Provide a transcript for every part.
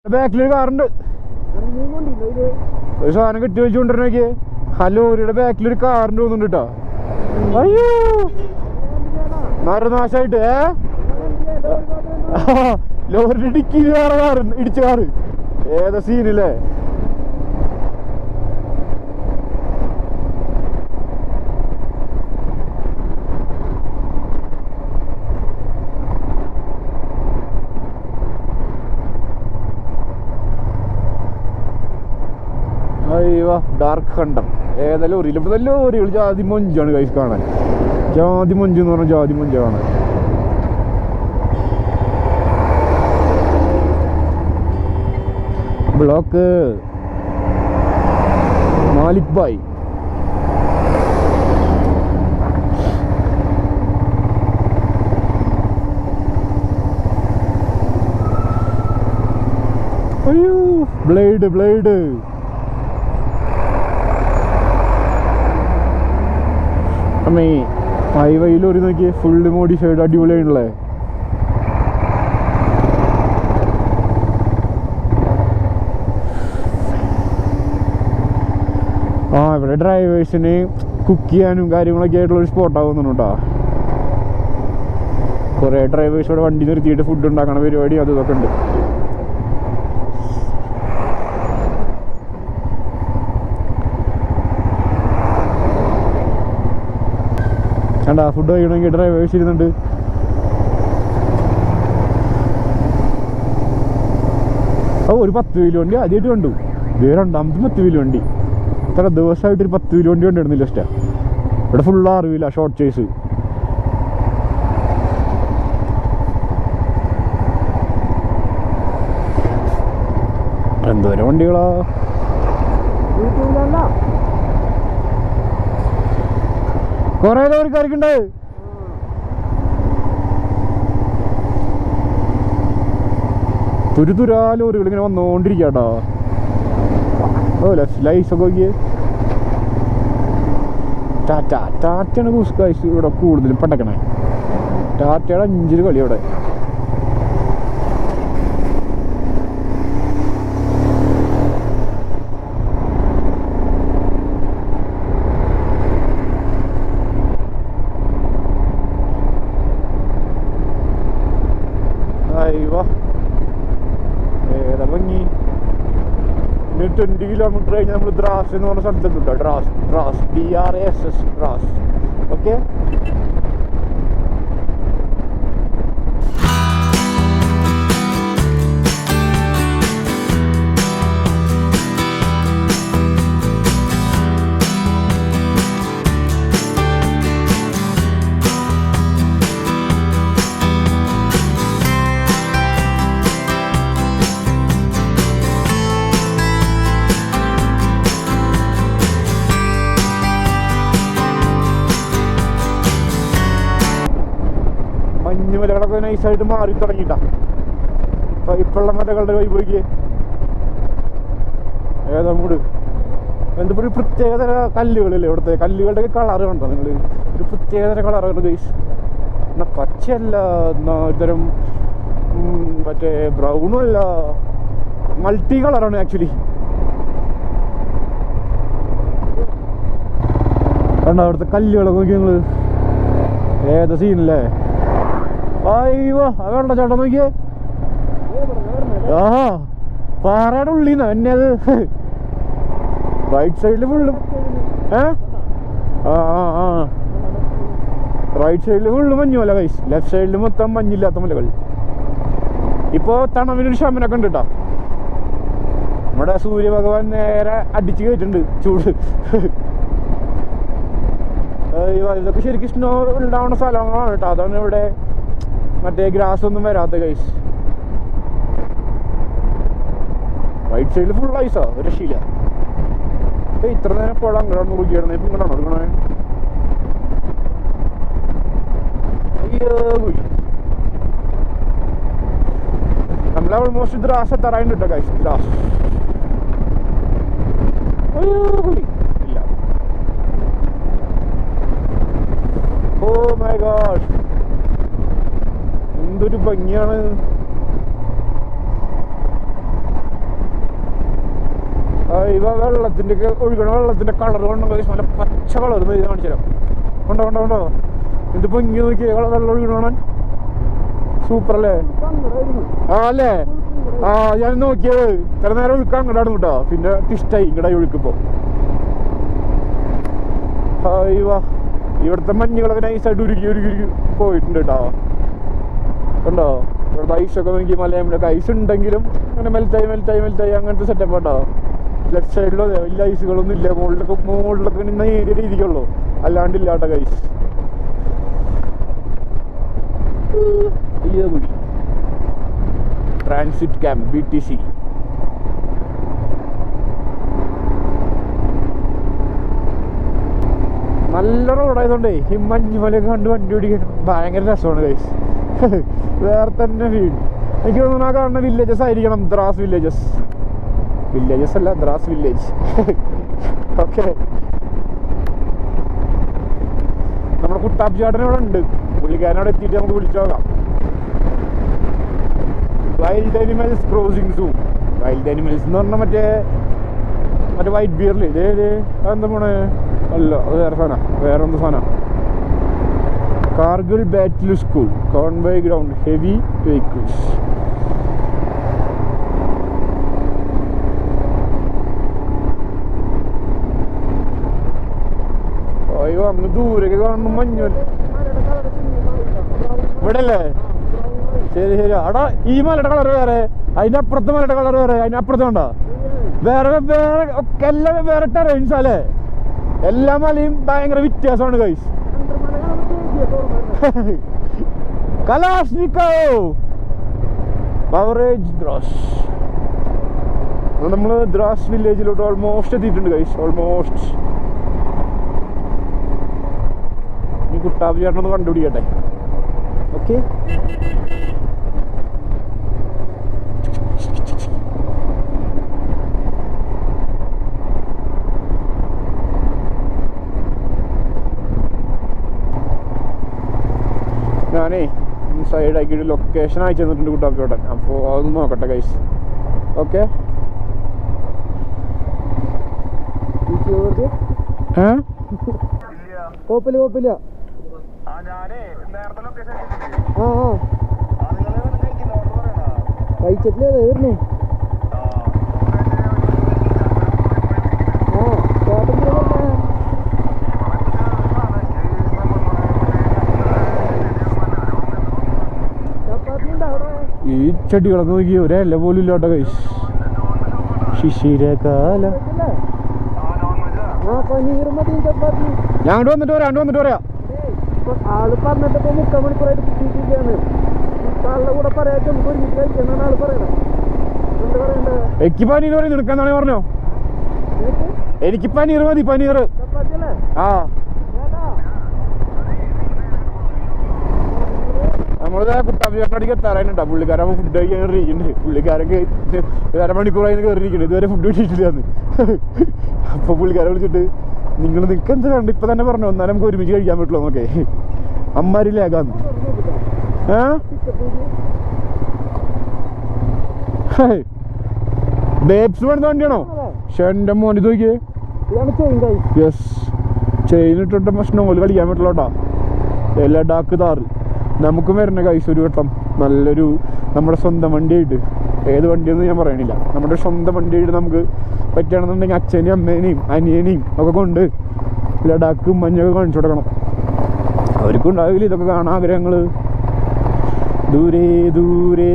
ബാക്കിലൊരു കാറുണ്ട്. ഒരു സാധനം കെട്ടി വെച്ചുകൊണ്ടിരുന്നോക്കിയേ. ആ ലോറിയുടെ ബാക്കിലൊരു കാറിന്റെ തോന്നുന്നുണ്ട് കേട്ടോ. അയ്യോ നരനാശായിട്ട് ലോറിയുടെ ഡിക്കി വേറെ കാറ് ഇടിച്ച കാറ്. ഏതാ സീനില്ലേ. അയ്യോ ഡാർക്ക് ഹണ്ടർ. ഏതാ ലോറിയിൽ ഇപ്പൊ ലോറികൾ ജാതി മൊഞ്ചാണ് കൈസ് കാണാൻ. ജാതി മൊഞ്ച് എന്ന് പറഞ്ഞാൽ ജാതി മൊഞ്ച കാണാൻ. ബ്ലോക്ക് മാലിക് ഭായ്. അയ്യോ ബ്ലേഡ് ബ്ലേഡ്. അമ്മേ ഹൈവേയിൽ ഒരു നോക്കിയേ ഫുള്ള് മോഡിഫൈഡ് അടിപൊളിയാണല്ലേ. ആ ഇവിടെ ഡ്രൈവേഴ്സിന് കുക്ക് ചെയ്യാനും കാര്യങ്ങളൊക്കെ ആയിട്ടുള്ള ഒരു സ്പോട്ടാവുന്നു കേട്ടോ. കുറേ ഡ്രൈവേഴ്സ് ഇവിടെ വണ്ടി നിർത്തിയിട്ട് ഫുഡ് ഉണ്ടാക്കണ പരിപാടി അത് ഇതൊക്കെ ഉണ്ട്. കണ്ടാ ഫുഡ് കഴിക്കണമെങ്കിൽ ഡ്രൈവേഴ്സ് ഇരുന്നുണ്ട്. ഓ ഒരു 10 വീല് വണ്ടി ആദ്യമായിട്ട് കണ്ടു. ഇതേ രണ്ടാമത്തെ 10 വീല് വണ്ടി. ഇത്ര ദിവസമായിട്ടൊരു 10 വീല് വണ്ടി കണ്ടിരുന്നില്ല. ഇഷ്ട ഇവിടെ ഫുൾ 6 വീലാ ഷോർട്ട് ചേസ്. എന്തോരം വണ്ടികളാ. കൊറേ ലോറിക്കാർക്കുണ്ട്. തുരുതുരാ ലോറികൾ ഇങ്ങനെ വന്നോണ്ടിരിക്കാട്ടോ. ഓ ലൈസൊക്കെ നോക്കിയേ. ടാറ്റയാണ് കൂസ്കായ്സ് ഇവിടെ കൂടുതലും പടക്കണേ. ടാറ്റയുടെ 5 കളി അവിടെ. ഏതാ ഭംഗി. 20 കിലോമീറ്റർ കഴിഞ്ഞാൽ നമ്മൾ ദ്രാസ് എന്ന് പറഞ്ഞ സ്ഥലത്തെത്തുണ്ടോ. ഡ്രാസ് DRASS ഡ്രാസ്. ഓക്കെ മലകളൊക്കെ നൈസായിട്ട് മാറി തുടങ്ങിട്ടാ. ഇപ്പോഴുള്ള മലകളുടെ വഴി പോയിക്കേ. ഏതാ മൂട് എന്തിപ്പോ ഒരു പ്രത്യേകതര കല്ലുകളല്ലേ ഇവിടുത്തെ. കല്ലുകളുടെ കളറ് കണ്ടോ നിങ്ങൾ. ഒരു പ്രത്യേകതര കളറാണ് ഗൈസ്. എന്നാ പച്ചയല്ല, എന്നാ ഒരുതരം മറ്റേ ബ്രൗണും അല്ല, മൾട്ടി കളറാണ് ആക്ച്വലി. കണ്ടോ അവിടുത്തെ കല്ലുകളൊക്കെ നോക്കി നിങ്ങള്. ഏതാ സീനല്ലേ. അയ്യോ അത് വേണ്ട ചേട്ടാ നോക്കിയേ. ആ പാറയുടെ ഉള്ളിന്നാ എന്നെ അത്. റൈറ്റ് സൈഡിൽ ഫുള്ളും റൈറ്റ് സൈഡിൽ ഫുള്ള് മഞ്ഞുമല കൈസ്. ലെഫ്റ്റ് സൈഡിൽ മൊത്തം മഞ്ഞില്ലാത്ത മലകൾ. ഇപ്പോ തണവിനൊരു ശമനമൊക്കെ ഉണ്ട് കേട്ടോ. നമ്മുടെ സൂര്യഭഗവാൻ നേരെ അടിച്ചു കയറ്റുണ്ട് ചൂട്. ഇതൊക്കെ ശരിക്കും സ്നോ ഉണ്ടാവുന്ന സ്ഥലങ്ങളാണ് കേട്ടോ. അതാണ് ഇവിടെ മറ്റേ ഗ്രാസ് ഒന്നും വരാത്ത കൈസ്. റൈറ്റ് സൈഡിൽ ഫുൾ ഐസാ, രക്ഷയില്ല. ഇത്ര നേരം പുഴ അങ്ങോട്ട് നോക്കിയായിരുന്നു. ഇപ്പം ഇങ്ങോട്ടാണോ എടുക്കണേ. അയ്യോ നമ്മളെ ഓൾമോസ്റ്റ് ദ്രാസ് എത്താറായിട്ട് കേട്ടോ കൈസ്. ദ്രാസ് ഇല്ല. ഓ മൈ ഗോഡ് എന്തൊരു ഭംഗിയാണ്. ഇവ വെള്ളത്തിൻ്റെ ഒക്കെ ഒഴുകണ വെള്ളത്തിൻ്റെ കളർ കൊണ്ടോ നല്ല പച്ച കളർ കാണിച്ചു തരാം. കൊണ്ടോ കൊണ്ടോ കൊണ്ടോ ഇതിപ്പോ ഇങ്ങനെ നോക്കിയേ വെള്ളം ഒഴുകണ സൂപ്പർ അല്ലേ? ആ അല്ലേ? ആ ഞാൻ നോക്കിയത് ചില നേരം ഒഴുക്കാൻ അങ്ങോട്ടാണ് കേട്ടോ, പിന്നെ ടിസ്റ്റായി ഇങ്ങടെ ഒഴുക്കിപ്പോ. വാ ഇവിടുത്തെ മഞ്ഞുകളൊക്കെ നൈസായിട്ട് ഉരുകി ഉരുകി ഉരുകി പോയിട്ടുണ്ട് കേട്ടോ. കണ്ടോ ഇവിടുത്തെ ഐസൊക്കെ നോക്കി മലയാളത്തിലൊക്കെ ഐസ് ഉണ്ടെങ്കിലും അങ്ങനെ മെൽറ്റായി മെൽറ്റായി മെൽറ്റായി അങ്ങനത്തെ സെറ്റപ്പ് കേട്ടോ. ലെഫ്റ്റ് സൈഡിലോ വലിയ ഐസുകളൊന്നും ഇല്ല, മുകളിലൊക്കെ നിന്ന് ഏരിയ രീതിക്കുള്ളൂ, അല്ലാണ്ടില്ല കേട്ടോ ഐസ്. Transit camp BTC. നല്ല റോഡായതുകൊണ്ടേ ഈ മഞ്ഞുമലയൊക്കെ കണ്ട് വണ്ടി ഓടിക്കാൻ ഭയങ്കര രസമാണ് ഗൈസ്. വേറെ തന്നെ ഫീൽ. എനിക്ക് തോന്നുന്നു ആ കാണുന്ന വില്ലേജസ് ആയിരിക്കണം ദ്രാസ് വില്ലേജസ്. വില്ലേജസ് അല്ല, ദ്രാസ് വില്ലേജ്. ഓക്കെ, നമ്മുടെ കുട്ടാപ്പി ചേട്ടൻ ഇവിടെ ഉണ്ട്, പുള്ളിക്കാരനോട് എത്തിയിട്ട് നമുക്ക് വിളിച്ചു നോക്കാം. വൈൽഡ് അനിമൽസ് ക്രോസിംഗ് സൂ. വൈൽഡ് അനിമൽസ് എന്ന് പറഞ്ഞാൽ മറ്റേ വൈറ്റ് ബിയറിൽ അതെന്താ പോണേ? അല്ല, അത് വേറെ സാധനം, വേറെ എന്ത് സാധനം. Kargil battle school, Conway ground, heavy vehicles. അയ്യോ അങ്ങ് ദൂരൊക്കെ കാണുന്നു മഞ്ഞു. ഇവിടെ അല്ലേ? ശരി ശരി. അടാ ഈ മലയുടെ കളർ വേറെ, അതിന്റെ അപ്പുറത്തെ മലയുടെ കളർ വേറെ, അതിനപ്പുറത്ത് കണ്ടോ വേറെ വേറെ ഒക്കെ എല്ലാം വേറെ ടെറൈൻസ് അല്ലേ? എല്ലാ മലയും ഭയങ്കര വ്യത്യാസമാണ് ഗൈസ്. Kalashnikov beverage Dras. നമ്മൾ ദ്രാസ് വില്ലേജിലോട്ട് ഓൾമോസ്റ്റ് എത്തിയിട്ടുണ്ട് ഗൈസ്, ഓൾമോസ്റ്റ്. ഈ കുട്ടാപ്പി ചേട്ടനൊന്ന് കണ്ടുപിടിക്കട്ടെ. ഓക്കെ, ഞാനേ സൈഡാക്കിയിട്ട് ലൊക്കേഷൻ അയച്ചു തന്നിട്ടുണ്ട് കുട്ടാപ്പി ചേട്ടൻ, അപ്പോൾ അതൊന്ന് നോക്കട്ടെ ഗൈസ്. ഓക്കെ, കുഴപ്പമില്ല കുഴപ്പമില്ല. കഴിച്ചിട്ടില്ലേ വരുന്നു? ഈ ചെടികളൊക്കെ നോക്കി ഒരേ ഇല പോലും ഇല്ലാട്ടോ ഗൈസ്. ശിശിരകാലം. ഞാൻ അങ്ങോട്ട് വന്നിട്ട് വരാം, അങ്ങോട്ട് വന്നിട്ട് വരാം. ആള് പറഞ്ഞിട്ടിപ്പോ 3 മണിക്കൂറായിട്ട് കിട്ടിയിട്ടിരിക്കുകയാണ്. ആളുടെ കൂടെ പറയാൻ നമുക്ക് ഒരുമിച്ച് കഴിക്കണം ആള് പറയണം. എനിക്ക് പനീർ പറയും നിൽക്കാന്നാണ് പറഞ്ഞോ? എനിക്ക് പനീർ മതി, പനീർ. ആ നമ്മളിത് കുട്ടാപ്പി ചേട്ടനടിക്ക് എത്താറായിട്ടാ. പുള്ളിക്കാരൻ ഫുഡ് കഴിക്കാൻ കയറിയിരിക്കുന്നുണ്ട്. പുള്ളിക്കാരൊക്കെ 1 മണിക്കൂറായി കയറിയിരിക്കുന്നത്, ഇതുവരെ ഫുഡ് കിട്ടിയിട്ടില്ലാന്ന്. അപ്പൊ പുള്ളിക്കാരെ വിളിച്ചിട്ട് നിങ്ങൾക്ക് എന്ത് വേണ്ട ഇപ്പൊ തന്നെ പറഞ്ഞു, എന്നാലും നമുക്ക് ഒരുമിച്ച് കഴിക്കാൻ പറ്റുള്ളൂ എന്നൊക്കെ. അമ്മാരി ലേഖാന്ന്. ബേബ്സ് വേണ്ട വണ്ടിയാണോ? പക്ഷെ എന്റെ മോൻ ഇത് നോക്കിയേ. യെസ്, ചെയിൻ ഇട്ടിട്ട് പ്രശ്നം പോലെ കളിക്കാൻ പറ്റുള്ളൂ കേട്ടോ. ലഡാക്ക് താറ് നമുക്കും വരണ കൈസ് ഒരു വട്ടം നല്ലൊരു നമ്മുടെ സ്വന്തം വണ്ടിയായിട്ട്. ഏത് വണ്ടിയെന്ന് ഞാൻ പറയണില്ല, നമ്മുടെ സ്വന്തം വണ്ടിയായിട്ട് നമുക്ക് പറ്റുകയാണെന്നുണ്ടെങ്കിൽ അച്ഛനെയും അമ്മേനെയും അനിയനെയും ഒക്കെ കൊണ്ട് ലഡാക്കും മഞ്ഞൊക്കെ കാണിച്ചു കൊടുക്കണം. അവർക്കും ഉണ്ടാവില്ല ഇതൊക്കെ കാണാൻ ആഗ്രഹങ്ങൾ. ദൂരെ ദൂരെ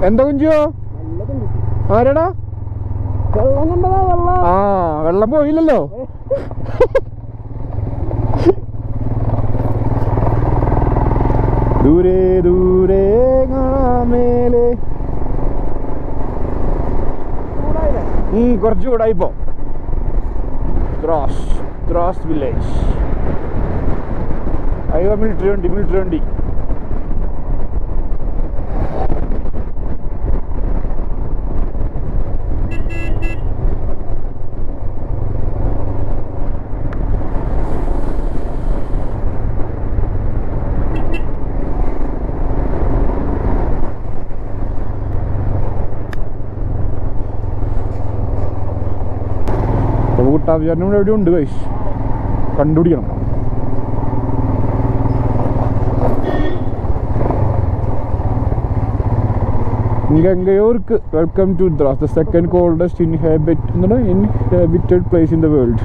എന്താ കുഞ്ചോ? ആരാടാ? ആ വെള്ളം പോയില്ലല്ലോ. ദൂരെ ദൂരെ മേലെ കുറച്ച് ചൂടായിപ്പോ. ദ്രാസ് വില്ലേജ്. അയ്യോ മിലിറ്ററി വണ്ടി, മിലിറ്ററി വണ്ടി. കുട്ടാപ്പിച്ചാട്ടൻ ഇവിടെ എവിടെ ഉണ്ട് ഗൈസ്, കണ്ടുപിടിക്കണം. Gangayurk, welcome to Dras, the second coldest inhabited place in the world.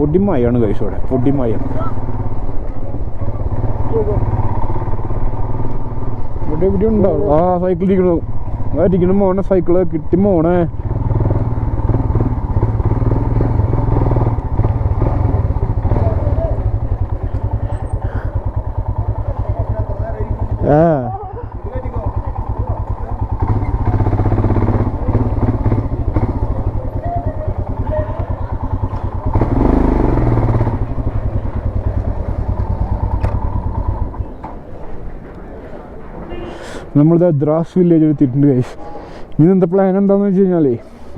പൊടിമയാണ് കഴിച്ചു ഇവിടെ, പൊടിമയം. ഇവിടെ ഇവിടെ ഉണ്ടാവും. ആ സൈക്കിൾ ഇരിക്കണം മോനെ, സൈക്കിള് കിട്ടി മോനെ. നമ്മളിത് ദ്രാസ് വില്ലേജ് എത്തിയിട്ടുണ്ട് ഗൈസ്. ഇനി എന്താ പ്ലാൻ എന്താണെന്ന് വെച്ച് കഴിഞ്ഞാൽ,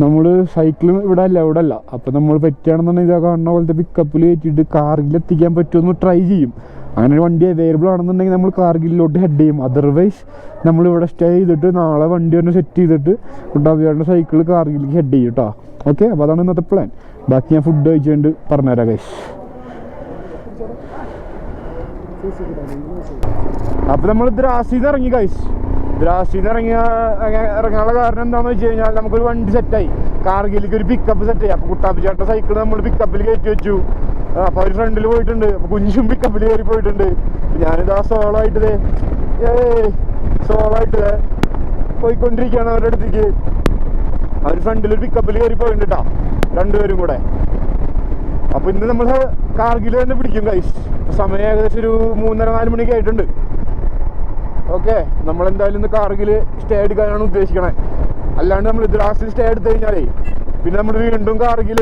നമ്മൾ സൈക്കിളും ഇവിടെ അല്ല അപ്പോൾ നമ്മൾ പറ്റുകയാണെന്നുണ്ടെങ്കിൽ ഇതാ കാണുന്ന പോലത്തെ പിക്കപ്പിൽ കയറ്റിയിട്ട് കാർഗിൽ എത്തിക്കാൻ പറ്റുമെന്ന് ട്രൈ ചെയ്യും. അങ്ങനെ ഒരു വണ്ടി അവൈലബിൾ ആണെന്നുണ്ടെങ്കിൽ നമ്മൾ കാർഗിലോട്ട് ഹെഡ് ചെയ്യും. അതർവൈസ് നമ്മളിവിടെ സ്റ്റേ ചെയ്തിട്ട് നാളെ വണ്ടി ഒന്ന് സെറ്റ് ചെയ്തിട്ട് കുട്ടാപ്പിയുടെ സൈക്കിൾ കാർഗിലേക്ക് ഹെഡ് ചെയ്യും കേട്ടോ. ഓക്കെ, അപ്പോൾ അതാണ് ഇന്നത്തെ പ്ലാൻ. ബാക്കി ഞാൻ ഫുഡ് കഴിച്ചുകൊണ്ട് പറഞ്ഞുതരാം ഗൈസ്. അപ്പോൾ നമ്മൾ ദ്രാസിൽ നിന്ന് ഇറങ്ങി ഗൈസ്. ദ്രാസിൽ നിന്ന് ഇറങ്ങാനുള്ള കാരണം എന്താണെന്ന് വെച്ച് കഴിഞ്ഞാൽ, നമുക്കൊരു വണ്ടി സെറ്റായി, കാർഗിലേക്ക് ഒരു പിക്കപ്പ് സെറ്റ് ചെയ്യാം. അപ്പോൾ കുട്ടാപ്പിച്ചേട്ടൻ്റെ സൈക്കിൾ നമ്മൾ പിക്കപ്പിൽ കയറ്റി വെച്ചു. അപ്പോൾ അവർ ഫ്രണ്ടിൽ പോയിട്ടുണ്ട്, അപ്പോൾ കുഞ്ഞും പിക്കപ്പിൽ കയറി പോയിട്ടുണ്ട്. ഞാനിതാ സോളോ ആയിട്ട് പോയിക്കൊണ്ടിരിക്കുകയാണ് അവരുടെ അടുത്തേക്ക്. അവർ ഫ്രണ്ടിൽ ഒരു പിക്കപ്പിൽ കയറി പോയിട്ടുണ്ട് കേട്ടോ, രണ്ടുപേരും കൂടെ. അപ്പോൾ ഇന്ന് നമ്മൾ കാർഗിൽ തന്നെ പിടിക്കും ഗൈസ്. സമയം ഏകദേശം ഒരു 3:30-4 മണിയൊക്കെ ആയിട്ടുണ്ട്. ഓക്കെ, നമ്മളെന്തായാലും ഇന്ന് കാർഗിൽ സ്റ്റേ എടുക്കാനാണ് ഉദ്ദേശിക്കണേ. അല്ലാണ്ട് നമ്മൾ ദ്രാസിൽ സ്റ്റേ എടുത്തു കഴിഞ്ഞാലേ പിന്നെ നമ്മൾ വീണ്ടും കാർഗിൽ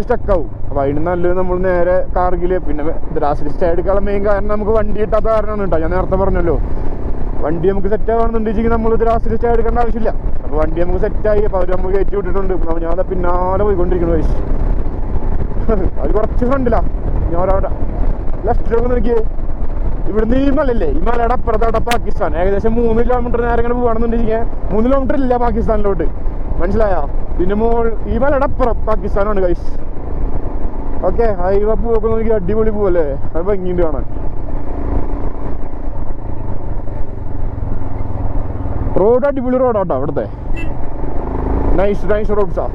സ്റ്റക്കാവും. അപ്പോൾ അതിന് നല്ലത് നമ്മൾ നേരെ കാർഗിൽ, പിന്നെ ദ്രാസിൽ സ്റ്റേ എടുക്കാനുള്ള മെയിൻ കാരണം നമുക്ക് വണ്ടി കിട്ടാത്ത കാരണമാണ് കേട്ടോ. ഞാൻ നേരത്തെ പറഞ്ഞല്ലോ, വണ്ടി നമുക്ക് സെറ്റ് ആവണമെന്നുണ്ടെങ്കിൽ നമ്മൾ ദ്രാസിൽ സ്റ്റേ എടുക്കേണ്ട ആവശ്യമില്ല. അപ്പോൾ വണ്ടി നമുക്ക് സെറ്റായി. അപ്പോൾ അവർ നമുക്ക് കയറ്റി വിട്ടിട്ടുണ്ട്. ഞാൻ പിന്നാലെ പോയിക്കൊണ്ടിരിക്കുന്നു വയസ്സ്. അത് കുറച്ച് ഫ്രണ്ടിലാണ്. ഞാൻ ഒരവിടെ ലെഫ്റ്റിലൊക്കെ നോക്കിയേ, ഇവിടുന്ന് ഈ മലല്ലേ, ഈ മലയുടെ അപ്പുറത്തോടെ പാകിസ്ഥാൻ. ഏകദേശം 3 കിലോമീറ്റർ നേരം ഇങ്ങനെ പോകണമെന്നുണ്ടെങ്കിൽ 3 കിലോമീറ്റർ ഇല്ല പാകിസ്ഥാനിലോട്ട്, മനസ്സിലായോ? പിന്നെ ഈ മലയുടെ അപ്പുറം പാകിസ്ഥാനാണ് ഗൈസ്. ഓക്കെ, ഹൈവേ പൂവൊക്കെ നോക്കി അടിപൊളി പൂവല്ലേ, അത് ഭംഗിയുണ്ട് കാണാൻ. റോഡ് അടിപൊളി റോഡാട്ടോ ഇവിടുത്തെ, നൈസ് റോഡ്സാ.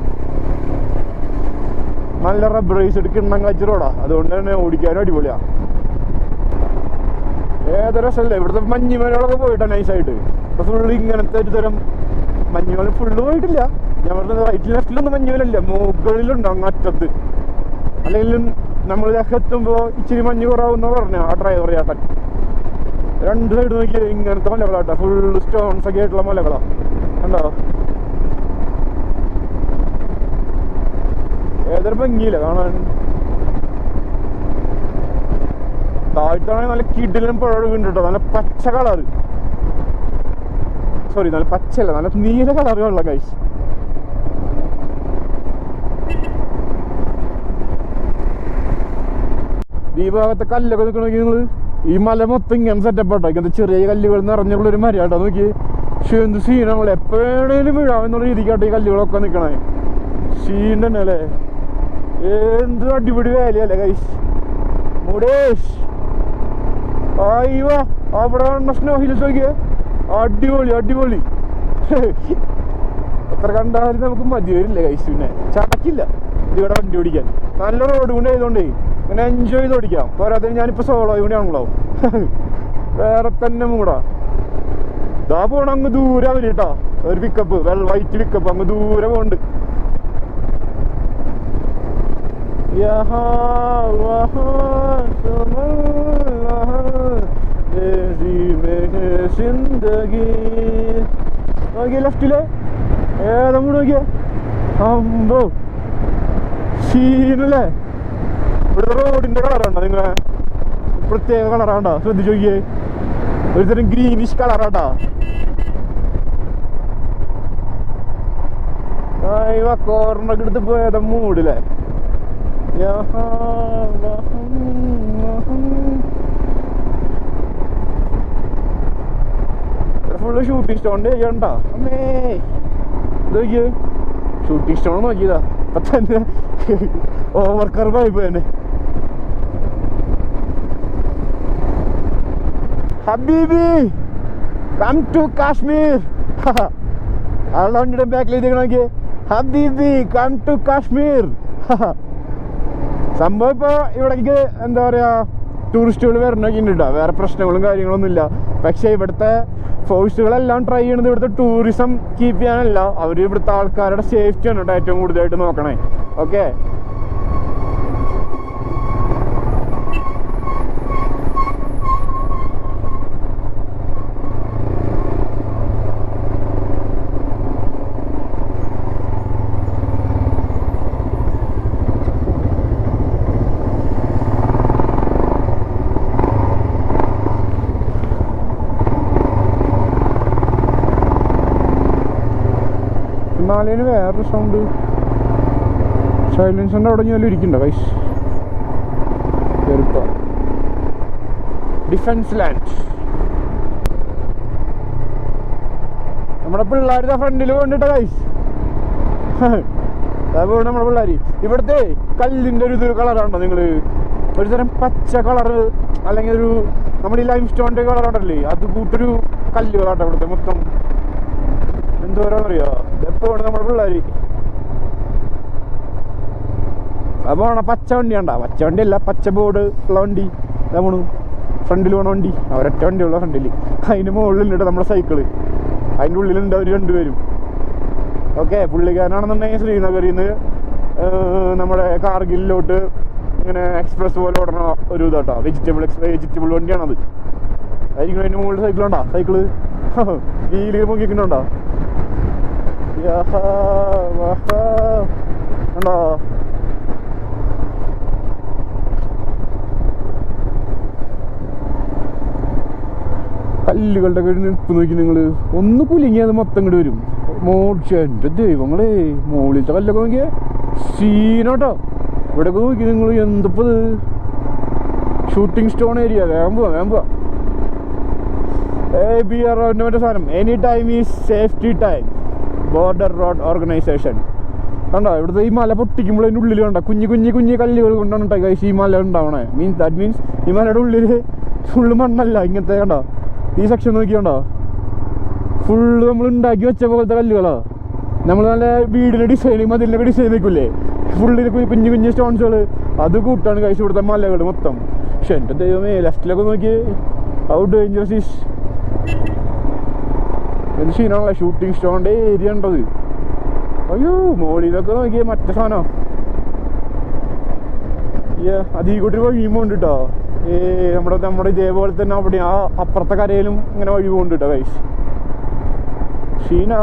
നല്ല റബ്ബറൈസ്ഡ് കിണ്ണം കാച്ച റോഡാ, അതുകൊണ്ട് തന്നെ ഓടിക്കാനും അടിപൊളിയാ. ഏതൊരു രസമല്ലേ ഇവിടുത്തെ മഞ്ഞുമലകളൊക്കെ പോയിട്ടാ നൈസായിട്ട്. ഇപ്പൊ ഫുള്ള് ഇങ്ങനത്തെ ഒരു തരം മഞ്ഞുമല ഫുള്ള് പോയിട്ടില്ല. ഞാൻ പറഞ്ഞത് റൈറ്റിൽ ലെഫ്റ്റിലൊന്നും മഞ്ഞുമലല്ല, മുകളിലുണ്ട് അങ്ങറ്റത്ത്. അല്ലെങ്കിൽ നമ്മൾ എത്തുമ്പോ ഇച്ചിരി മഞ്ഞ് കുറവെന്ന് പറഞ്ഞ ആ ഡ്രൈവർ ചേട്ടൻ. 2 സൈഡ് നോക്കിയാൽ ഇങ്ങനത്തെ മലകളാട്ടോ, ഫുള്ള് സ്റ്റോൺസ് ഒക്കെ ആയിട്ടുള്ള മലകളാ. കണ്ടോ, ഏതൊരു ഭംഗിയില്ല കാണാൻ. താഴ്ത്താണെങ്കിൽ നല്ല കിടിലൻ പുഴ കേട്ടോ, നല്ല പച്ച കളറ്, സോറി നല്ല പച്ചല്ല, നല്ല നീല കളറുള്ള ഗൈസ്. ഈ ഭാഗത്തെ കല്ലൊക്കെ നിൽക്കണമെങ്കിൽ നിങ്ങൾ ഈ മല മൊത്തം ഇങ്ങനെ സെറ്റപ്പാട്ടോ, ഇങ്ങനത്തെ ചെറിയ കല്ലുകൾ നിറഞ്ഞുള്ളൊരു മരയാട്ടോ. നോക്കി എന്ത് സീനാണല്ലോ, എപ്പോഴേലും വീഴാമെന്നുള്ള രീതിക്കാട്ടോ ഈ കല്ലുകളൊക്കെ നിൽക്കണേ. സീൻ തന്നെ അല്ലേ, എന്ത് അടിപൊളി വേലയല്ലേ ഗൈസ്. മുടേഷ് അയ്യോ, അവിടെ സ്നോ ഹിൽസ് നോക്കിയേ, അടിപൊളി. എത്ര കണ്ടാലും നമുക്ക് മതി വരില്ല ഗൈസ്. പിന്നെ ചടക്കില്ല ഇതിവിടെ വണ്ടി ഓടിക്കാൻ, നല്ല റോഡ് കൊണ്ട് ആയതുകൊണ്ടേ ഇങ്ങനെ എൻജോയ് ചെയ്ത് ഓടിക്കാം. പോരാതെ ഞാനിപ്പോൾ സോളോ കൂടെ ആണല്ലോ, വേറെ തന്നെ മൂടാ. ഇതാ പോണം അങ്ങ് ദൂരെ അവര് കേട്ടോ, ഒരു പിക്കപ്പ്, വൈറ്റ് പിക്കപ്പ് അങ്ങ് ദൂരെ പോണ്ട്. നോക്കിയ ലെഫ്റ്റില് ഏതും കൂടെ നോക്കിയേ, അമ്പോ സീനല്ലേ. ഇവിടുത്തെ റോഡിന്റെ കളറാണ്ടോ നിങ്ങളെ, പ്രത്യേക കളറാണ്ടോ, ശ്രദ്ധിച്ചു നോക്കിയേ. ഒരുതരം ഗ്രീനിഷ് കളറാട്ടാ. കോർണൊക്കെ എടുത്ത് പോയതാ മൂടില്ലേ. ഫുള്ള് ഷൂട്ടിംഗ് സ്റ്റോണിന്റെ ഏരിയ ഉണ്ടാ. അമ്മേ ഇതൊക്കെ ഷൂട്ടിംഗ് സ്റ്റോൺ നോക്കിയതാ. ഇപ്പൊ തന്നെ ഓവർ കർവായി പോയെന്നെ. ഹബീബി കം ടു കാശ്മീർ. ആളുടെ വണ്ടിയുടെ ബാക്കിൽ എഴുതിക്കണോക്കിയേ, ഹബീബി കം ടു കാശ്മീർ. സംഭവം ഇപ്പൊ ഇവിടേക്ക് എന്താ പറയാ, ടൂറിസ്റ്റുകൾ വരണൊക്കെ ഉണ്ട് കേട്ടോ. വേറെ പ്രശ്നങ്ങളും കാര്യങ്ങളൊന്നും ഇല്ല. പക്ഷെ ഇവിടുത്തെ ഫോഴ്സുകളെല്ലാം ട്രൈ ചെയ്യണത് ഇവിടുത്തെ ടൂറിസം കീപ്പ് ചെയ്യാനല്ല, അവർ ഇവിടുത്തെ ആൾക്കാരുടെ സേഫ്റ്റിയാണ് കേട്ടോ ഏറ്റവും കൂടുതലായിട്ട് നോക്കണേ. ഓക്കെ, ഹിമാലയന് വേറൊരു സൗണ്ട്. സൈലൻസറിൻ്റെ അവിടെ ഞാൻ ഇരിക്കണ്ടോ കൈസ്. Defence land. നമ്മുടെ പിള്ളേരുടെ ഫ്രണ്ടിൽ കൊണ്ടിട്ട കൈസ്. അതുപോലെ നമ്മുടെ പിള്ളേർ ഇവിടുത്തെ കല്ലിൻ്റെ ഒരു ഇത് കളറാണോ നിങ്ങൾ, ഒരു തരം പച്ച കളറ് അല്ലെങ്കിൽ ഒരു നമ്മുടെ ഈ ലൈം സ്റ്റോണിൻ്റെ കളറുണ്ടല്ലേ, അത് കൂട്ടൊരു കല്ലുകളാട്ടോ ഇവിടുത്തെ മൊത്തം. എന്തോരാന്നറിയോ എപ്പോഴാണ് നമ്മുടെ പിള്ളേർ. അപ്പോൾ പച്ച വണ്ടി കണ്ട, പച്ച വണ്ടി അല്ല പച്ച ബോർഡ് ഉള്ള വണ്ടി നമ്മൾ ഫ്രണ്ടിൽ പോണ വണ്ടി, അവരൊറ്റ വണ്ടിയുള്ള ഫ്രണ്ടിൽ. അതിന് മുകളിലുണ്ട് നമ്മുടെ സൈക്കിള്, അതിൻ്റെ ഉള്ളിലുണ്ട് അവർ രണ്ടുപേരും. ഓക്കെ, പുള്ളിക്കാരനാണെന്നുണ്ടെങ്കിൽ ശ്രീനഗറിൽ നിന്ന് നമ്മുടെ കാർഗിലോട്ട് ഇങ്ങനെ എക്സ്പ്രസ് പോലെ ഓടണ ഒരു ഇതാട്ടോ, വെജിറ്റബിൾ വണ്ടിയാണത്. അതായിരിക്കും അതിൻ്റെ മുകളിൽ സൈക്കിളുണ്ടോ, സൈക്കിള് വീല് പൊങ്ങിക്കുന്നുണ്ടോ ഉണ്ടോ. കല്ലുകളുടെ കയ്യിൽ നിൽപ്പ് നോക്കി നിങ്ങൾ, ഒന്ന് കുലുങ്ങി അത് മൊത്തം ഇങ്ങോട്ട് വരും. എൻ്റെ ദൈവങ്ങളെ, മുകളിലത്തെ കല്ലൊക്കെ നോക്കിയേ സീനോട്ടോ. ഇവിടെയൊക്കെ നോക്കി നിങ്ങൾ, എന്തപ്പത് ഷൂട്ടിംഗ് സ്റ്റോൺ ഏരിയ. വേഗം പോവാ, വേഗം പോവാ. ABR മറ്റേ സാധനം, any time is safety time, border road organisation. കണ്ടോ ഇവിടുത്തെ ഈ മല പൊട്ടിക്കുമ്പോൾ അതിൻ്റെ ഉള്ളിൽ കണ്ട കുഞ്ഞു കുഞ്ഞു കുഞ്ഞു കല്ലുകൾ കൊണ്ടാണ് കൈസ് ഈ മല ഉണ്ടാവണേ. ദാറ്റ് മീൻസ് ഈ മലയുടെ ഉള്ളിൽ ഫുള്ള് മണ്ണല്ല, ഇങ്ങനത്തെ കണ്ടോ ഈ സെക്ഷൻ നോക്കിയോണ്ടോ ഫുള്ള് നമ്മൾ ഉണ്ടാക്കി വെച്ച പോലത്തെ കല്ലുകളോ. നമ്മൾ നല്ല വീടിൻ്റെ ഡിസൈനിങ് മതിലിനൊക്കെ ഡിസൈൻ വെക്കില്ലേ, ഫുള്ളിൽ കുഞ്ഞു കുഞ്ഞു സ്റ്റോൺസുകൾ, അത് കൂട്ടാണ് കഴിച്ച് ഇവിടുത്തെ മലകൾ മൊത്തം. പക്ഷെ എൻ്റെ ദൈവമേ, ലെഫ്റ്റിലൊക്കെ നോക്കി ഹൗ ഡേഞ്ചറസ് ഈസ്. എന്ത് ക്ഷീണമാണല്ലേ ഷൂട്ടിംഗ് സ്റ്റോണിൻ്റെ ഏരിയ ഉണ്ടത്. അയ്യോ, മോളിലൊക്കെ നോക്കിയേ മറ്റേ സാധനം. അതീ കൂട്ടി വഴി പോകുന്നുണ്ട് കേട്ടോ. നമ്മുടെ ഇതേപോലെ തന്നെ അവിടെ ആ അപ്പുറത്തെ കരയിലും ഇങ്ങനെ വഴി പോകുന്നുണ്ട് കേട്ടോ കൈസ്. ക്ഷീണ.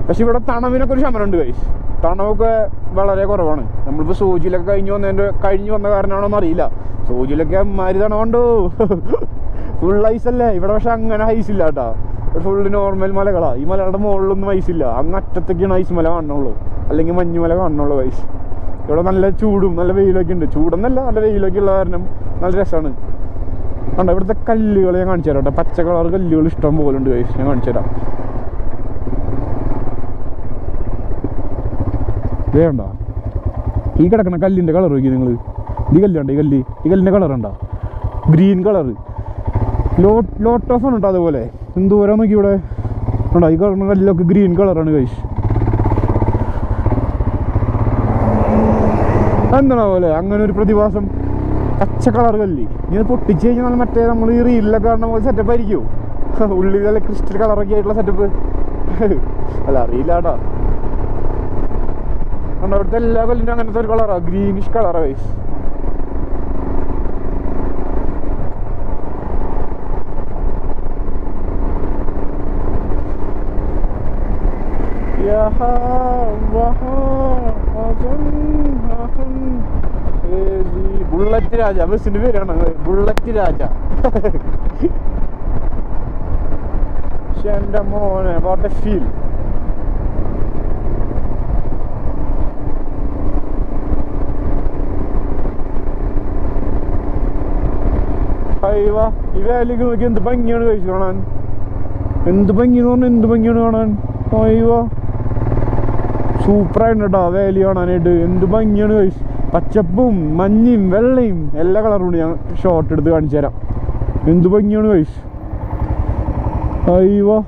പക്ഷെ ഇവിടെ തണവിനൊക്കെ ഒരു ശമനമുണ്ട് കൈസ്. തണവൊക്കെ വളരെ കുറവാണ്. നമ്മളിപ്പോൾ സോജിലൊക്കെ കഴിഞ്ഞ് വന്ന കാരണമാണോ എന്നറിയില്ല. സോജിലൊക്കെ അമ്മാരി തണവുണ്ടോ, ഫുൾ ഐസല്ലേ. ഇവിടെ പക്ഷെ അങ്ങനെ ഐസ് ഇല്ല കേട്ടോ, ഫുള്ള് നോർമൽ മലകളാണ്. ഈ മലകളുടെ മുകളിലൊന്നും ഐസില്ല, അങ്ങ് അറ്റത്തൊക്കെയാണ് ഐസ് മല കാണുന്നുള്ളൂ, അല്ലെങ്കിൽ മഞ്ഞുമല കാണുന്നുള്ളൂ ഐസ്. ഇവിടെ നല്ല ചൂടും നല്ല വെയിലൊക്കെ ഉണ്ട്. ചൂടെന്നല്ല, നല്ല വെയിലൊക്കെ ഉള്ള കാരണം നല്ല രസമാണ്. കണ്ടോ ഇവിടുത്തെ കല്ലുകൾ ഞാൻ കാണിച്ചു തരാം കേട്ടോ. പച്ച കളർ കല്ലുകൾ ഇഷ്ടം പോലെ ഉണ്ട് ഐസ്, ഞാൻ കാണിച്ചു തരാം. വേണ്ട ഈ കിടക്കണ കല്ലിൻ്റെ കളർ നോക്കി നിങ്ങൾ. ഈ കല്ലുണ്ട്, ഈ കല്ലിൻ്റെ കളർ ഉണ്ടോ, ഗ്രീൻ കളറ്. ലോട്ട് ഓഫ് ആണ് കേട്ടോ. അതുപോലെ എന്തോരം നോക്കി ഇവിടെ ഉണ്ടോ, ഈ കളറിന് കല്ലൊക്കെ ഗ്രീൻ കളറാണ് കൈസ്. എന്താണോ പോലെ അങ്ങനെ ഒരു പ്രതിഭാസം. പച്ച കളർ കല്ല് ഇങ്ങനെ പൊട്ടിച്ച് കഴിഞ്ഞാൽ മറ്റേ നമ്മൾ ഈ റീലിലൊക്കെ കാണുന്ന പോലെ സെറ്റപ്പ് ആയിരിക്കും. ഉള്ളിൽ നല്ല ക്രിസ്റ്റൽ കളറൊക്കെ ആയിട്ടുള്ള സെറ്റപ്പ്. അല്ല അറിയില്ലാട്ടോ. കണ്ടോ ഇവിടുത്തെ എല്ലാ കല്ലിനും അങ്ങനത്തെ ഒരു കളറാണ്, ഗ്രീനിഷ് കളറാണ് കൈസ്. ബുള്ളറ്റ് രാജ, ബസ്സിന്റെ പേരാണ് ബുള്ളറ്റ് രാജ. പക്ഷെ എന്റെ മോനെ വാട്ട് എ ഫീൽ. ഈ വാലിക്ക് നോക്കി എന്ത് ഭംഗിയാണ് കഴിച്ചു കാണാൻ. എന്ത് ഭംഗിന്ന് പറഞ്ഞാൽ എന്ത് ഭംഗിയാണ് കാണാൻ. അയ്യോ സൂപ്പറായിട്ട് കേട്ടോ വാലി കാണാനായിട്ട്. എന്ത് ഭംഗിയാണ് കഴിച്ചു. പച്ചപ്പും മഞ്ഞയും വെള്ളയും എല്ലാ കളറും ഞാൻ ഷോർട്ട് എടുത്ത് കാണിച്ചു തരാം. എന്ത് ഭംഗിയാണ് കഴിച്ചു. അയ്യോ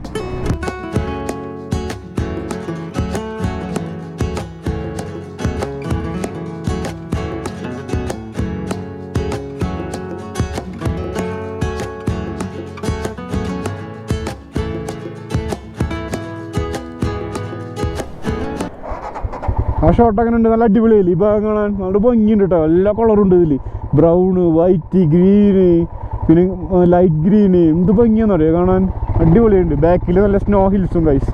ആ ഷോട്ട് അങ്ങനെ ഉണ്ട്. നല്ല അടിപൊളിയല്ലേ ഈ ഭാഗം കാണാൻ. നല്ല ഭംഗിയുണ്ട് കേട്ടോ. എല്ലാ കളറും ഉണ്ട് ഇതിൽ. ബ്രൗണ്, വൈറ്റ്, ഗ്രീന്, പിന്നെ ലൈറ്റ് ഗ്രീന്. എന്ത് ഭംഗിയാന്ന് പറയാ കാണാൻ. അടിപൊളിയുണ്ട്. ബാക്കിൽ നല്ല സ്നോ ഹിൽസും ഗൈസ്.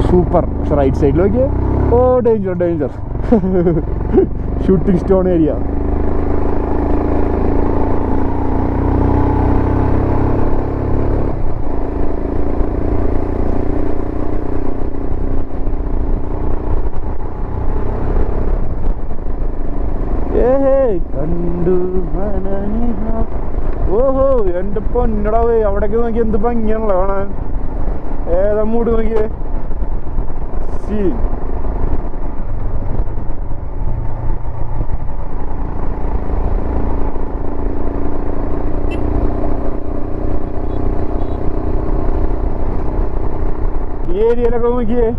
സൂപ്പർ. പക്ഷെ റൈറ്റ് സൈഡിൽ നോക്കിയേ. ഓ danger danger. Shooting stone area. കണ്ടു ഓഹോ എന്റെ പൊന്നടാവേ. അവിടേക്ക് നോക്കി എന്ത് ഭംഗിയാണല്ലോ കാണാൻ. ഏതാ മൂട് നോക്കിയേ. സീൻ ഈ ഏരിയയിലൊക്കെ നോക്കിയേ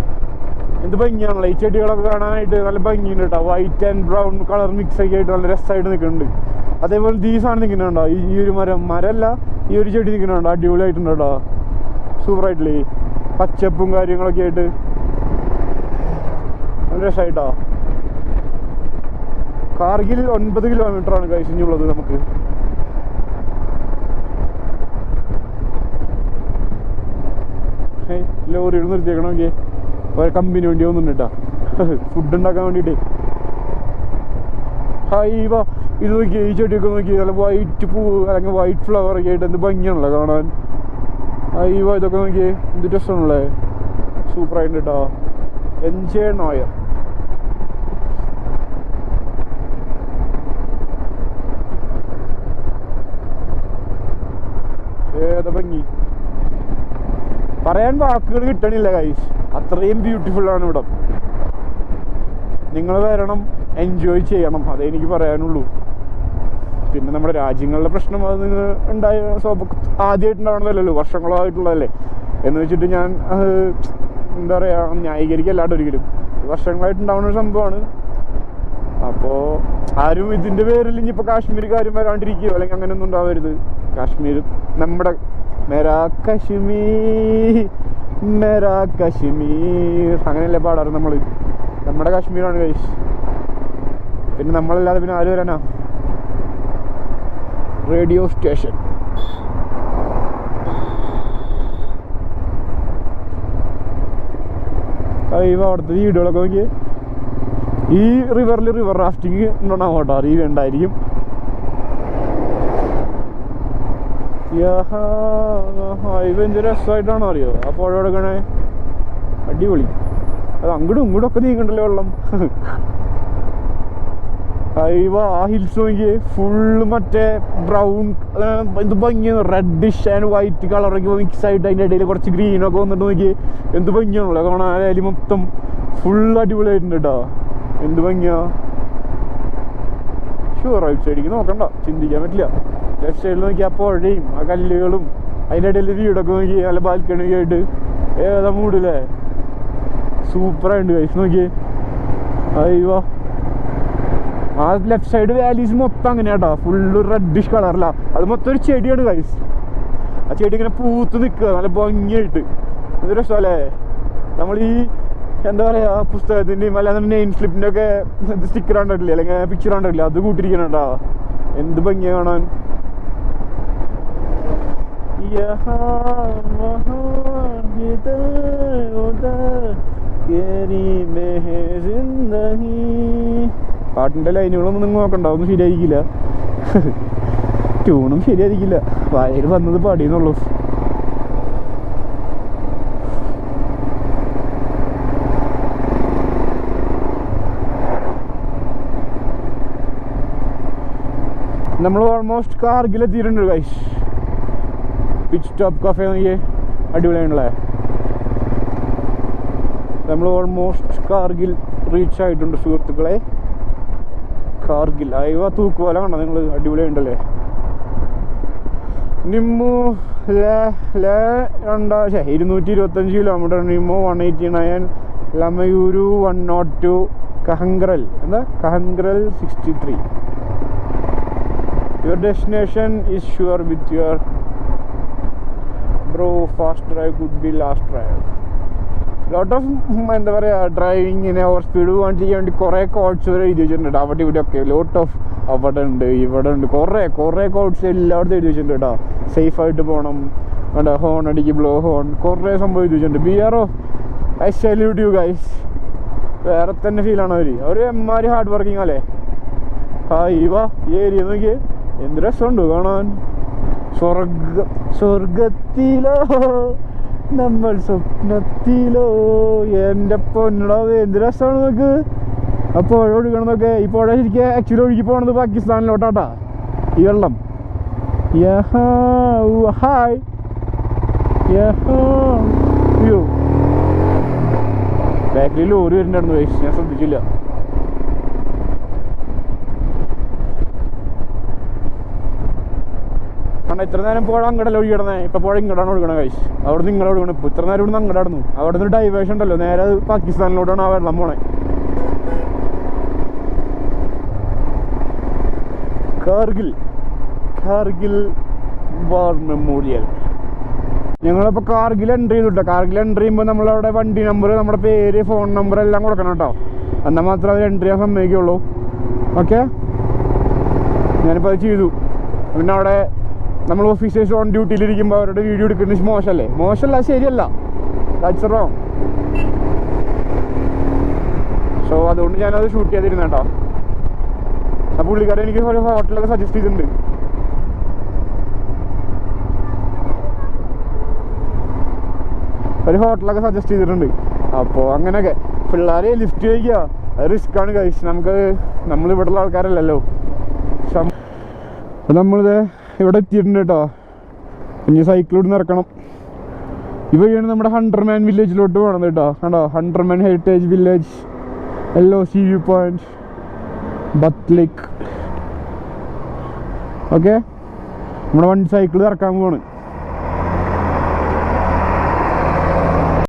എന്ത് ഭംഗിയാണല്ലോ. ഈ ചെടികളൊക്കെ കാണാനായിട്ട് നല്ല ഭംഗിയുണ്ട് കേട്ടോ. White and brown colour mix ഒക്കെ ആയിട്ട് നല്ല രസമായിട്ട് നിൽക്കുന്നുണ്ട്. അതേപോലെ ഈ സാധനം നിൽക്കുന്നുണ്ടോ. ഈ ഒരു മരമല്ല, ഈ ഒരു ചെടി നിൽക്കുന്നുണ്ടോ. അടിപൊളിയായിട്ടുണ്ട് കേട്ടോ. സൂപ്പറായിട്ടില്ലേ. പച്ചപ്പും കാര്യങ്ങളൊക്കെ ആയിട്ട് നല്ല രസമായിട്ടോ. കാർഗിൽ 9 കിലോമീറ്ററാണ് കഴിച്ചുള്ളത് നമുക്ക്. ലോറികൾ നിർത്തിയേക്കണമെങ്കിൽ ഒരു കമ്പനി വേണ്ടി വന്നിട്ടുണ്ട് കേട്ടോ. ഫുഡ് ഉണ്ടാക്കാൻ വേണ്ടിയിട്ട്. ഹൈവ ഇത് നോക്കി. ഈ ചെടിയൊക്കെ നോക്കി. നല്ല വൈറ്റ് പൂവ് അല്ലെങ്കിൽ വൈറ്റ് ഫ്ലവർ ഒക്കെ ആയിട്ട് എന്ത് ഭംഗിയാണല്ലോ കാണാൻ. ഹൈവ ഇതൊക്കെ നോക്കി എന്ത് രസമാണല്ലേ. സൂപ്പറായിട്ട് കേട്ടോ. Enjoy noir. ഏതാ ഭംഗി. പറയാൻ വാക്കുകൾ കിട്ടണില്ല ഗൈസ്. അത്രയും ബ്യൂട്ടിഫുൾ ആണ് ഇവിടം. നിങ്ങൾ വരണം, എൻജോയ് ചെയ്യണം. അതേ എനിക്ക് പറയാനുള്ളൂ. പിന്നെ നമ്മുടെ രാജ്യങ്ങളുടെ പ്രശ്നം അത് ഉണ്ടായ ആദ്യമായിട്ടുണ്ടാവണതല്ലോ, വർഷങ്ങളായിട്ടുള്ളതല്ലേ എന്ന് വെച്ചിട്ട് ഞാൻ എന്താ പറയുക ന്യായീകരിക്കല്ലാണ്ട് ഒരിക്കലും. വർഷങ്ങളായിട്ടുണ്ടാവുന്ന ഒരു സംഭവമാണ്. അപ്പോൾ ആരും ഇതിൻ്റെ പേരിൽ ഇനിയിപ്പോൾ കാശ്മീർ കാര്യം വരാണ്ടിരിക്കുകയോ അല്ലെങ്കിൽ അങ്ങനെയൊന്നും ഉണ്ടാവരുത്. കാശ്മീർ നമ്മുടെ മേരാ കശ്മീർ മേരാ കശ്മീർ അങ്ങനെയല്ലേ പാടാറ് നമ്മൾ. നമ്മുടെ കാശ്മീരാണ് ഗൈസ്. പിന്നെ നമ്മളല്ലാതെ പിന്നെ ആര് വരാനാ. Radio station. അയ്യോ അവിടുത്തെ വീടുകളൊക്കെ നോക്കിയേ. ഈ റിവറിൽ റിവർ റാഫ്റ്റിങ് ഉണ്ടോ കേട്ടോ. അറിയുണ്ടായിരിക്കും. ഇവ രസമായിട്ടാണോ അറിയോ ആ പുഴ കൊടുക്കണേ. അടിപൊളി. അത് അങ്ങോട്ടും ഇങ്ങോട്ടും ഒക്കെ നീങ്ങണ്ടല്ലോ വെള്ളം. അയ്യോ ആ ഹിൽസ് നോക്കിയേ. ഫുള്ള് മറ്റേ ബ്രൗൺ എന്ത് ഭംഗിയാണ്. റെഡിഷ് ആൻഡ് വൈറ്റ് കളറൊക്കെ മിക്സ് ആയിട്ട് അതിൻ്റെ ഇടയിൽ കുറച്ച് ഗ്രീനൊക്കെ വന്നിട്ട് നോക്കിയേ എന്ത് ഭംഗിയാണല്ലോ കാണാൻ. അതിൽ മൊത്തം ഫുൾ അടിപൊളിയായിട്ടുണ്ട് കേട്ടോ. എന്ത് ഭംഗിയാ. ഷുവർ റൈറ്റ് സൈഡിലേക്ക് നോക്കണ്ട, ചിന്തിക്കാൻ പറ്റില്ല. ലെഫ്റ്റ് സൈഡിൽ നോക്കി ആ പുഴയും ആ കല്ലുകളും അതിൻ്റെ ഇടയിൽ വീടൊക്കെ നോക്കി നല്ല ബാൽക്കണിയൊക്കെ ആയിട്ട് ഏതാ മൂടില്ലേ. സൂപ്പറായിട്ടുണ്ട് ഗൈസ് നോക്കിയേ. അയ്യോ ആ ലെഫ്റ്റ് സൈഡ് വാലീസ് മൊത്തം അങ്ങനെയാട്ടോ. Full reddish കളറല്ല. അത് മൊത്തം ഒരു ചെടിയാണ് ഗൈസ്. ആ ചെടി ഇങ്ങനെ പൂത്ത് നിൽക്കുക നല്ല ഭംഗിയായിട്ട്. എന്ത് രസമല്ലേ. നമ്മൾ ഈ എന്താ പറയുക പുസ്തകത്തിൻ്റെയും അല്ലാതെ നെയിം സ്ലിപ്പിൻ്റെ ഒക്കെ സ്റ്റിക്കർ കണ്ടിട്ടില്ലേ അല്ലെങ്കിൽ പിക്ചർ കണ്ടിട്ടില്ലേ അത് കൂട്ടിരിക്കണുണ്ടോ. എന്ത് ഭംഗിയാ കാണാൻ. പാട്ടിൻ്റെ ലൈനുകളൊന്നും നിങ്ങൾ നോക്കണ്ട, ഒന്നും ശരിയായിരിക്കില്ല. ട്യൂണും ശരിയായിരിക്കില്ല, വായിൽ വന്നത് പാടിയെന്നുള്ളൂ. നമ്മൾ ഓൾമോസ്റ്റ് കാർഗിൽ എത്തിയിട്ടുണ്ട് ഗൈസ്. പിച്ച് സ്റ്റോപ്പ് കഫേ നോക്കിയേ, അടിപൊളിയാണല്ലേ. നമ്മൾ ഓൾമോസ്റ്റ് കാർഗിൽ റീച്ച് ആയിട്ടുണ്ട് സുഹൃത്തുക്കളെ. കാർഗിൽ അയവ തൂക്കുപോലെ കണ്ടോ നിങ്ങൾ, അടിപൊളിയുണ്ടല്ലേ. Nimmu 225 kilometre, Nimmu 189, ലമയൂരു 102, കഹംഗ്രൽ 63. Your destination is sure with your bro. Fast drive could be last drive. Lot of എന്താ പറയുക, ഡ്രൈവിങ്ങിന് ഓവർ സ്പീഡ് കാണിച്ച് ചെയ്യാൻ വേണ്ടി കുറേ കോഡ്സ് വരെ എഴുതി വെച്ചിട്ടുണ്ട് അവിടെ ഇവിടെ ഒക്കെ. ലോട്ട് ഓഫ് അവിടെ ഉണ്ട് ഇവിടെ ഉണ്ട്, കുറേ കോഡ്സ് എല്ലായിടത്തും എഴുതി വെച്ചിട്ടുണ്ട് കേട്ടോ. സേഫായിട്ട് പോകണം, വേണ്ട ഹോൺ അടിക്ക്, ബ്ലോ ഹോൺ, കുറേ സംഭവം എഴുതി വെച്ചിട്ടുണ്ട്. BRO I salute you guys. വേറെ തന്നെ ഫീലാണ് അവർ എമ്മാതിരി ഹാർഡ് വർക്കിംഗ് അല്ലേ. വാ ഈ ഏരിയ നോക്കിയേ, എന്ത് രസമുണ്ട് കാണാൻ. സ്വർഗത്തിലോ നമ്മൾ സ്വപ്നത്തിലോ, എൻ്റെ പൊന്നടോ എന്ത് രസമാണ് നോക്ക്. ആ പുഴ ഒഴുകണമെന്നൊക്കെ. ഈ പുഴ ശരിക്കും ആക്ച്വലി ഒഴുകി പോകണത് പാകിസ്ഥാനിലോട്ടാട്ടാ ഈ വെള്ളം. ഹായ് അയ്യോ, ബാക്കിൽ ലോറി വരുന്നുണ്ടായിരുന്നു ഗൈസ്, ഞാൻ ശ്രദ്ധിച്ചില്ല. കാരണം ഇത്ര നേരം പുഴ അങ്ങടല്ല ഒഴുകിടണേ, ഇപ്പൊ പുഴ ഇങ്ങോട്ടാണ് ഒഴുകണേ ഗൈസ്. അവിടെ നിന്ന് ഇങ്ങോട്ട് ഒഴുകണം. ഇപ്പൊ ഇത്ര നേരം ഇവിടെ നിന്ന് അങ്ങടായിരുന്നു. അവിടെ നിന്ന് ഡൈവേഷൻ ഉണ്ടല്ലോ, നേരെ പാകിസ്ഥാനിലോട്ടാണ് ആ വെള്ളം പോണേ. Kargil war memorial. ഞങ്ങളിപ്പോൾ കാർഗിൽ എൻട്രി ചെയ്തിട്ടോ. കാർഗിൽ എൻട്രി ചെയ്യുമ്പോൾ നമ്മളവിടെ വണ്ടി നമ്പർ, നമ്മുടെ പേര്, ഫോൺ നമ്പർ എല്ലാം കൊടുക്കണം കേട്ടോ. എന്നാൽ മാത്രമേ അവർ എൻട്രി ചെയ്യാൻ സമ്മതിക്കുള്ളൂ. ഓക്കെ, ഞാനിപ്പോൾ അത് ചെയ്തു. പിന്നെ അവിടെ നമ്മൾ ഓഫീസേഴ്സ് ഓൺ ഡ്യൂട്ടിയിലിരിക്കുമ്പോൾ അവരുടെ വീഡിയോ എടുക്കുന്നത് മോശമല്ല, ശരിയല്ല. That's wrong. സോ അതുകൊണ്ട് ഞാനത് ഷൂട്ട് ചെയ്തിരുന്ന കേട്ടോ. ആ പുള്ളിക്കാരൻ എനിക്ക് ഒരു ഹോട്ടലൊക്കെ സജസ്റ്റ് ചെയ്തിട്ടുണ്ട്. അപ്പോൾ അങ്ങനെയൊക്കെ പിള്ളേരെ ലിഫ്റ്റ് ചെയ്യുക, അത് റിസ്ക്കാണ് ഗൈസ്. നമ്മളിവിടെയുള്ള ആൾക്കാരല്ലല്ലോ. അപ്പോൾ നമ്മളിത് ഇവിടെ എത്തിയിട്ടുണ്ട് കേട്ടോ. ഇനി സൈക്കിളിലൂടെ ഇറക്കണം. ഈ വഴിയാണ് നമ്മുടെ ഹണ്ടർമാൻ വില്ലേജിലോട്ട് പോകണത് കേട്ടോ. കണ്ടോ, Hunderman heritage village, LOC view point, ബത്ത് ലേക്ക്. ഓക്കെ, നമ്മുടെ വണ്ടി സൈക്കിൾ ഇറക്കാൻ പോവാണ്.